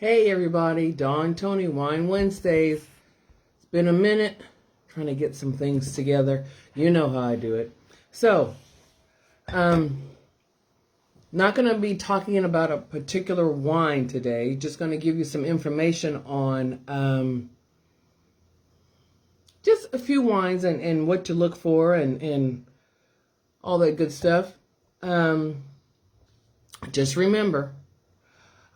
Hey everybody, Dawn Tony, Wine Wednesdays. It's been a minute trying to get some things together. You know how I do it. So, not going to be talking about a particular wine today. Just going to give you some information on just a few wines and what to look for and all that good stuff. Just remember,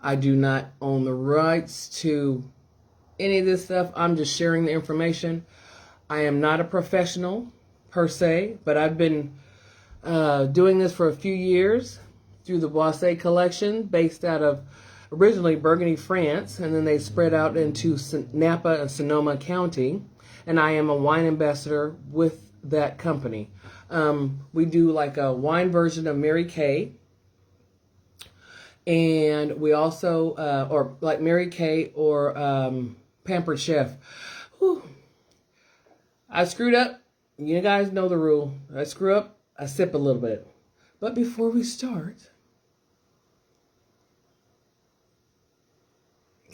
I do not own the rights to any of this stuff. I'm just sharing the information. I am not a professional per se, but I've been doing this for a few years through the Boisset collection, based out of originally Burgundy, France, and then they spread out into Napa and Sonoma County, and I am a wine ambassador with that company. We do like a wine version of Mary Kay, and we also, or like Mary Kay or Pampered Chef. Whew. I screwed up. You guys know the rule. I screw up, I sip a little bit. But before we start,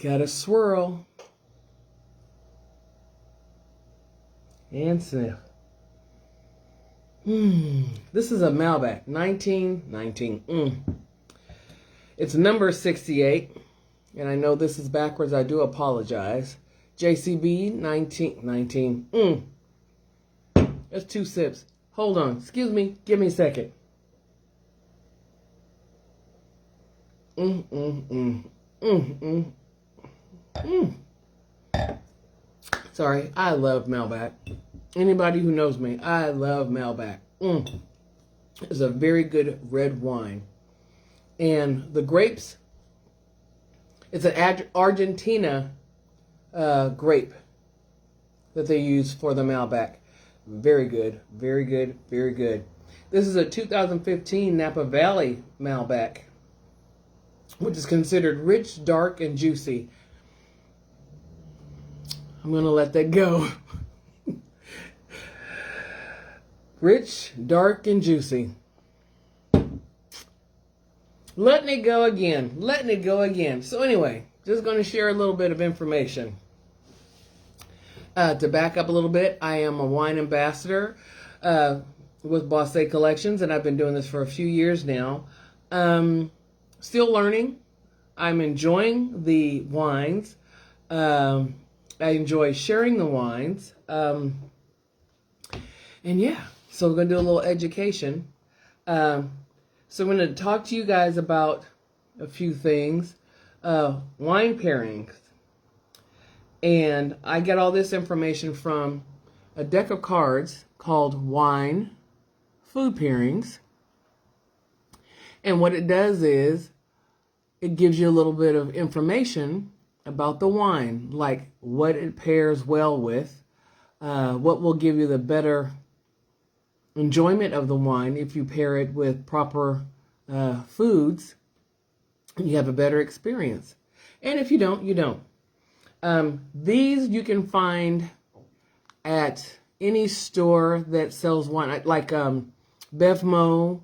gotta swirl and sniff. This is a Malbec, 1919. It's number 68, and I know this is backwards. I do apologize. JCB 1919. That's 2 sips. Hold on. Excuse me. Give me a second. Sorry. I love Malbec. Anybody who knows me, I love Malbec. It's a very good red wine. And the grapes, it's an Argentina grape that they use for the Malbec. Very good, very good, very good. This is a 2015 Napa Valley Malbec, which is considered rich, dark, and juicy. I'm going to let that go. Rich, dark, and juicy. Letting it go again. Letting it go again. So anyway, just going to share a little bit of information. To back up a little bit, I am a wine ambassador with Boisset Collections, and I've been doing this for a few years now. Still learning. I'm enjoying the wines. I enjoy sharing the wines. And yeah, so we're going to do a little education. So I'm going to talk to you guys about a few things. Wine pairings. And I get all this information from a deck of cards called Wine Food Pairings. And what it does is it gives you a little bit of information about the wine, like what it pairs well with, what will give you the better enjoyment of the wine if you pair it with proper foods. You have a better experience. And if you don't, you don't. These you can find at any store that sells wine, like Bevmo,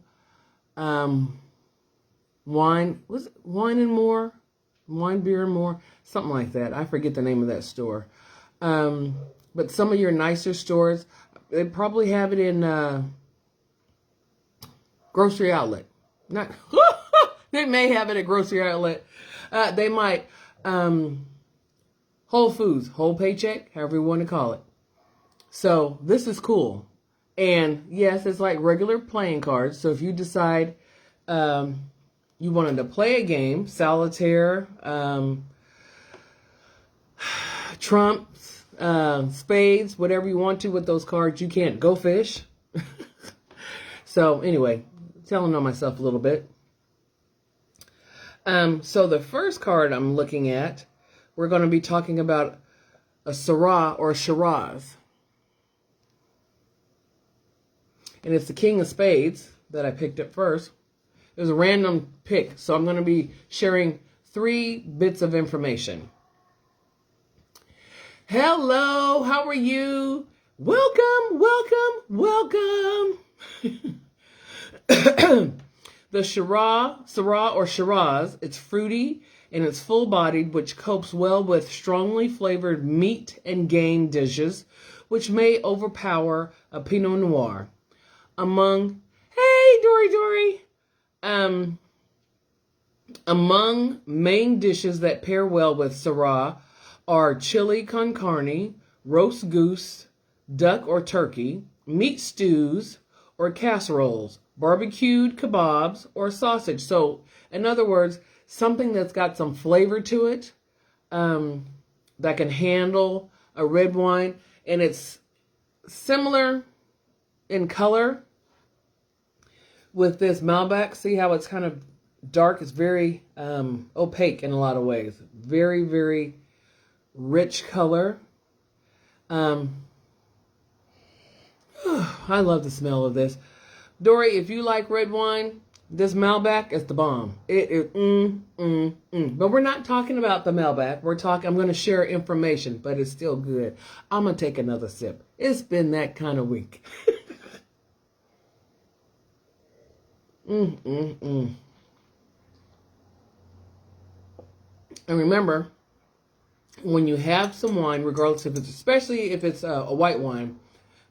Wine and More, Wine, Beer and More, something like that. I forget the name of that store. But some of your nicer stores, they probably have it in grocery outlet. Not they may have it at grocery outlet. They might Whole Foods, Whole Paycheck, however you want to call it. So this is cool. And yes, it's like regular playing cards. So if you decide you wanted to play a game, solitaire, trumps, spades, whatever you want to with those cards, you can't go fish. So anyway, telling on myself a little bit. So the first card I'm looking at, we're going to be talking about a Syrah or a Shiraz. And it's the King of Spades that I picked up first. It was a random pick, so I'm going to be sharing 3 bits of information. Hello, how are you? Welcome, welcome, welcome. The Syrah or Shiraz, it's fruity and it's full-bodied, which copes well with strongly flavored meat and game dishes, which may overpower a Pinot Noir. Among, hey, Dory. Among main dishes that pair well with Syrah are chili con carne, roast goose, duck or turkey, meat stews or casseroles, barbecued kebabs or sausage. So, in other words, something that's got some flavor to it, that can handle a red wine, and it's similar in color with this Malbec. See how it's kind of dark? It's very opaque in a lot of ways. Very, very rich color. I love the smell of this. Dory, if you like red wine, this Malbec is the bomb. It is But we're not talking about the Malbec. I'm going to share information, but it's still good. I'm going to take another sip. It's been that kind of week. And remember, when you have some wine, regardless if it's, especially if it's a white wine,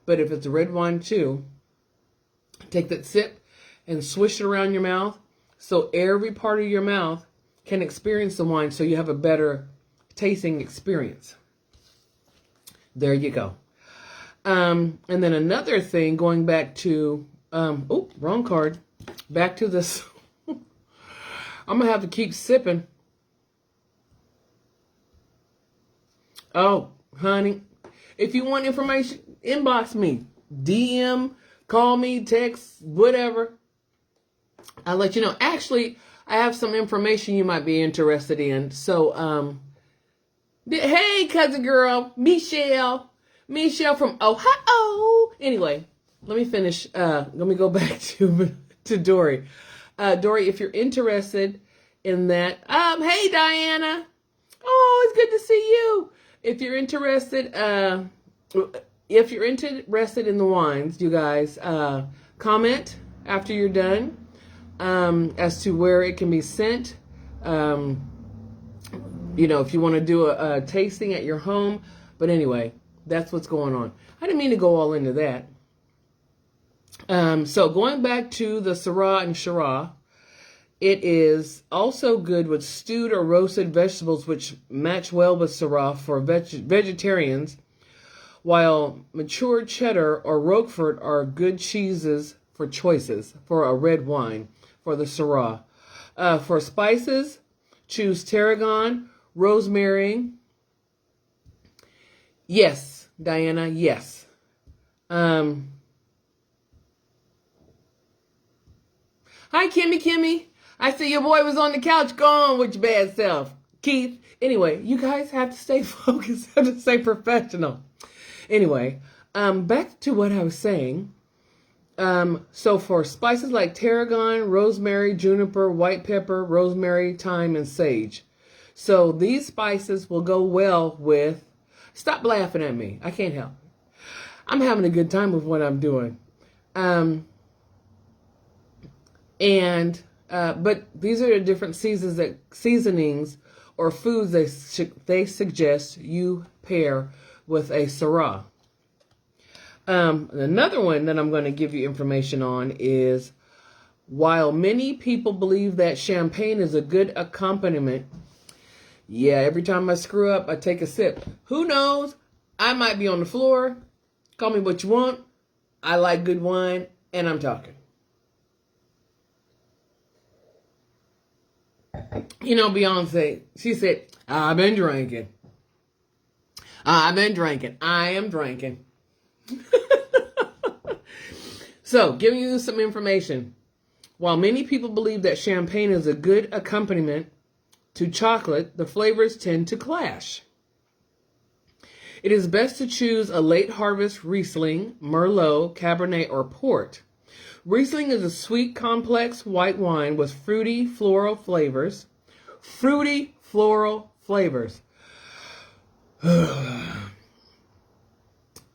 but if it's a red wine too, take that sip and swish it around your mouth so every part of your mouth can experience the wine, so you have a better tasting experience. There you go. And then another thing, going back to, wrong card. Back to this. I'm going to have to keep sipping. Oh, honey, if you want information, inbox me, DM, call me, text, whatever. I'll let you know. Actually, I have some information you might be interested in. So, hey, cousin girl, Michelle from Ohio. Anyway, let me finish. Let me go back to Dory. Dory, if you're interested in that, hey, Diana. Oh, it's good to see you. If you're interested, in the wines, you guys, comment after you're done, as to where it can be sent. If you want to do a tasting at your home. But anyway, that's what's going on. I didn't mean to go all into that. So going back to the Syrah and Shiraz, it is also good with stewed or roasted vegetables, which match well with Syrah for vegetarians, while matured cheddar or Roquefort are good cheeses for choices for a red wine for the Syrah. For spices, choose tarragon, rosemary. Yes, Diana, yes. Hi, Kimmy. I see your boy was on the couch. Go on with your bad self, Keith. Anyway, you guys have to stay focused. Have to stay professional. Anyway, back to what I was saying. So for spices like tarragon, rosemary, juniper, white pepper, rosemary, thyme, and sage. So these spices will go well with... Stop laughing at me. I can't help it. I'm having a good time with what I'm doing. But these are the different seasonings or foods they suggest you pair with a Syrah. Another one that I'm going to give you information on is, while many people believe that champagne is a good accompaniment, yeah, every time I screw up, I take a sip. Who knows? I might be on the floor. Call me what you want. I like good wine, and I'm talking. Beyonce, she said, I've been drinking. I am drinking. So, giving you some information. While many people believe that champagne is a good accompaniment to chocolate, the flavors tend to clash. It is best to choose a late harvest Riesling, Merlot, Cabernet, or Port. Riesling is a sweet, complex white wine with fruity, floral flavors.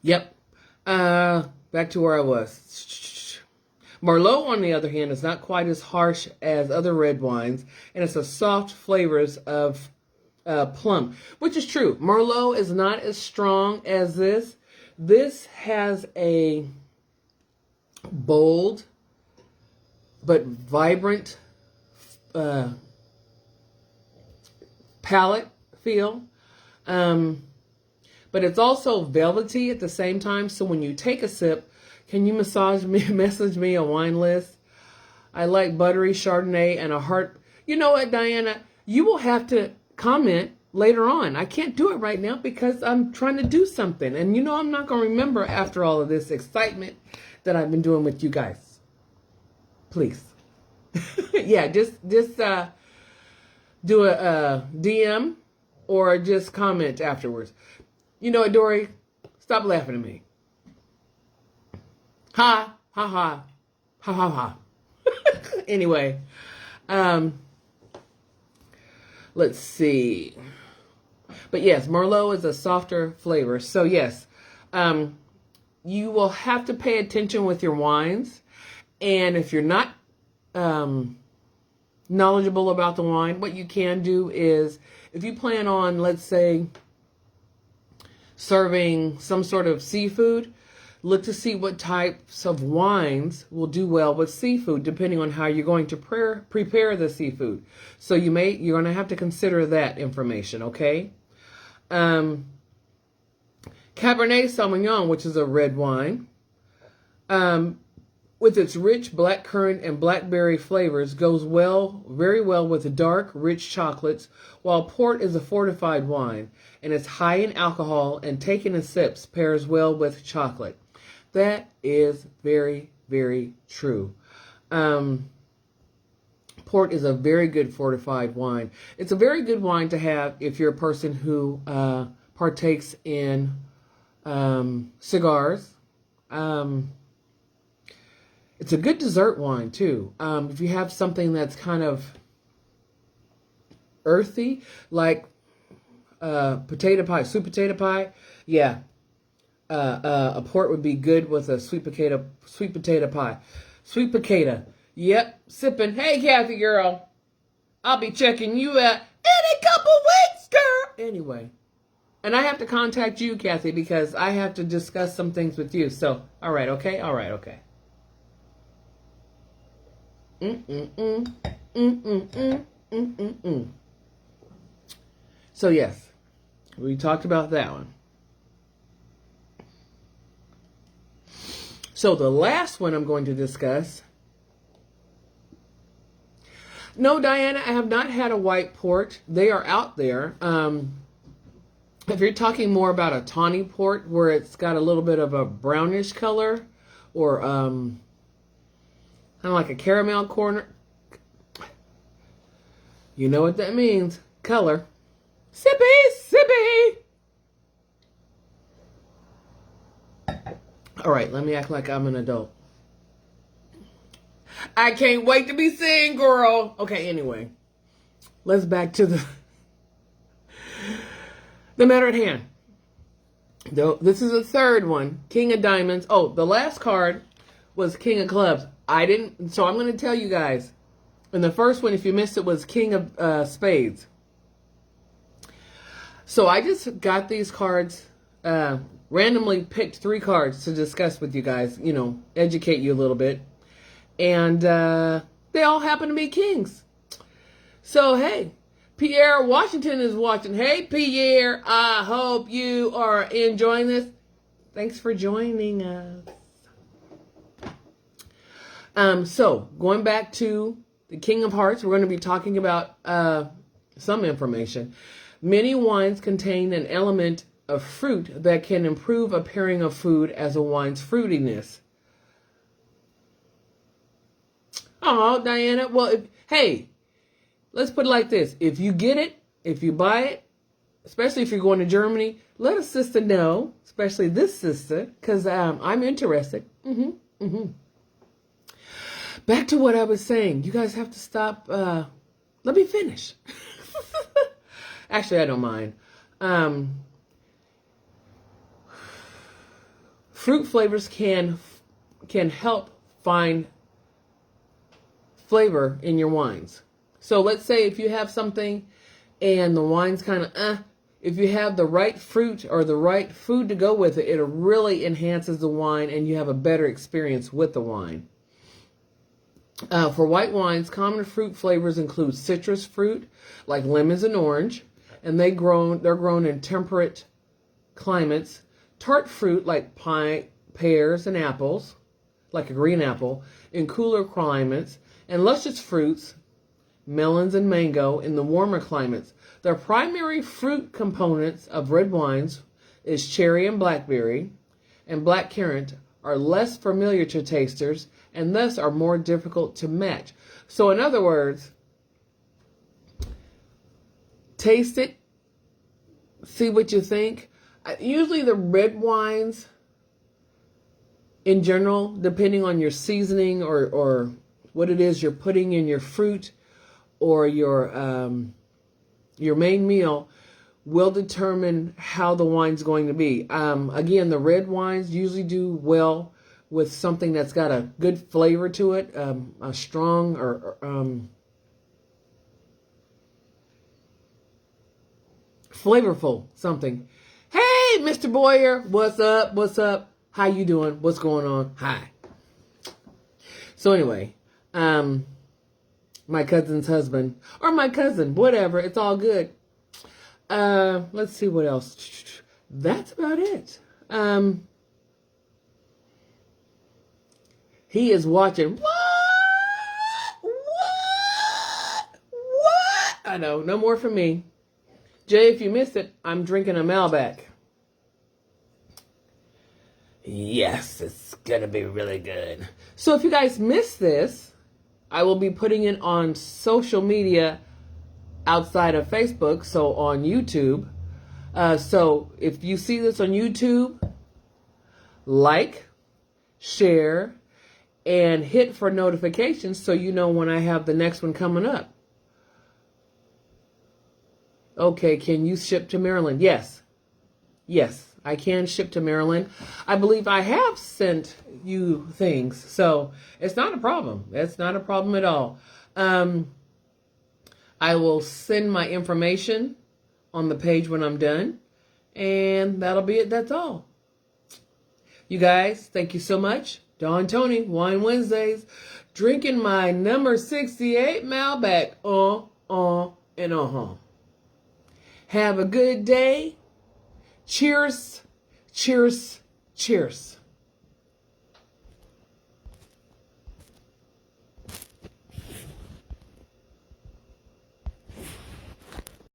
Yep. Back to where I was. Merlot, on the other hand, is not quite as harsh as other red wines, and it's a soft flavors of plum, which is true. Merlot is not as strong as this. This has a bold but vibrant palate feel. But it's also velvety at the same time. So when you take a sip, can you message me a wine list? I like buttery Chardonnay and a heart. You know what, Diana? You will have to comment later on. I can't do it right now because I'm trying to do something. And you know I'm not going to remember after all of this excitement that I've been doing with you guys. Please. Yeah, just do a DM or just comment afterwards. You know what, Dory? Stop laughing at me. Ha, ha, ha. Ha, ha, ha. Anyway, let's see. But yes, Merlot is a softer flavor. So yes, you will have to pay attention with your wines. And if you're not knowledgeable about the wine, what you can do is, if you plan on, let's say, serving some sort of seafood, look to see what types of wines will do well with seafood, depending on how you're going to prepare the seafood. So you're going to have to consider that information, okay? Cabernet Sauvignon, which is a red wine, with its rich blackcurrant and blackberry flavors, goes very well with dark, rich chocolates, while port is a fortified wine, and it's high in alcohol, and taken in sips pairs well with chocolate. That is very, very true. Port is a very good fortified wine. It's a very good wine to have if you're a person who partakes in cigars. It's a good dessert wine, too. If you have something that's kind of earthy, like potato pie, sweet potato pie, yeah. A port would be good with a sweet potato pie. Sweet potato. Yep, sipping. Hey, Kathy girl. I'll be checking you out in a couple weeks, girl. Anyway. And I have to contact you, Kathy, because I have to discuss some things with you. So, all right, okay? All right, okay. So, yes. We talked about that one. So the last one I'm going to discuss. No, Diana, I have not had a white port. They are out there. If you're talking more about a tawny port where it's got a little bit of a brownish color, or kind of like a caramel corner, you know what that means. Color. Sippy, sippy. All right, let me act like I'm an adult. I can't wait to be seen, girl. Okay, anyway. Let's back to the matter at hand. This is the third one. King of Diamonds. Oh, the last card was King of Clubs. So I'm going to tell you guys. And the first one, if you missed it, was King of Spades. So I just got these cards, randomly picked 3 cards to discuss with you guys, educate you a little bit. And they all happen to be kings. So, hey, Pierre Washington is watching. Hey, Pierre, I hope you are enjoying this. Thanks for joining us. So, going back to the King of Hearts, we're going to be talking about some information. Many wines contain an element of fruit that can improve a pairing of food as a wine's fruitiness. Oh, Diana. Well, hey, let's put it like this. If you get it, if you buy it, especially if you're going to Germany, let a sister know, especially this sister, because I'm interested. Back to what I was saying. You guys have to stop. Let me finish. Actually, I don't mind. Fruit flavors can help find flavor in your wines. So let's say if you have something and the wine's kind of if you have the right fruit or the right food to go with it, it really enhances the wine and you have a better experience with the wine. For white wines, common fruit flavors include citrus fruit like lemons and orange, and they're grown in temperate climates. Tart fruit like pine, pears, and apples, like a green apple, in cooler climates, and luscious fruits, melons and mango, in the warmer climates. The primary fruit components of red wines is cherry and blackberry, and blackcurrant are less familiar to tasters and thus are more difficult to match. So in other words, taste it, see what you think. Usually the red wines, in general, depending on your seasoning or what it is you're putting in your fruit or your main meal, will determine how the wine's going to be. Again, the red wines usually do well with something that's got a good flavor to it, a strong or flavorful something. Hey, Mr. Boyer, what's up? What's up? How you doing? What's going on? Hi. So anyway, my cousin's husband, or my cousin, whatever, it's all good. Let's see what else. That's about it. He is watching. What? I know, no more from me. Jay, if you missed it, I'm drinking a Malbec. Yes, it's gonna be really good. So if you guys missed this, I will be putting it on social media outside of Facebook, so on YouTube. So if you see this on YouTube, like, share, and hit for notifications so you know when I have the next one coming up. Okay, can you ship to Maryland? Yes. Yes, I can ship to Maryland. I believe I have sent you things, so it's not a problem. It's not a problem at all. I will send my information on the page when I'm done, and that'll be it. That's all. You guys, thank you so much. Dawn Tony, Wine Wednesdays, drinking my number 68 Malbec. And Have a good day. Cheers, cheers, cheers.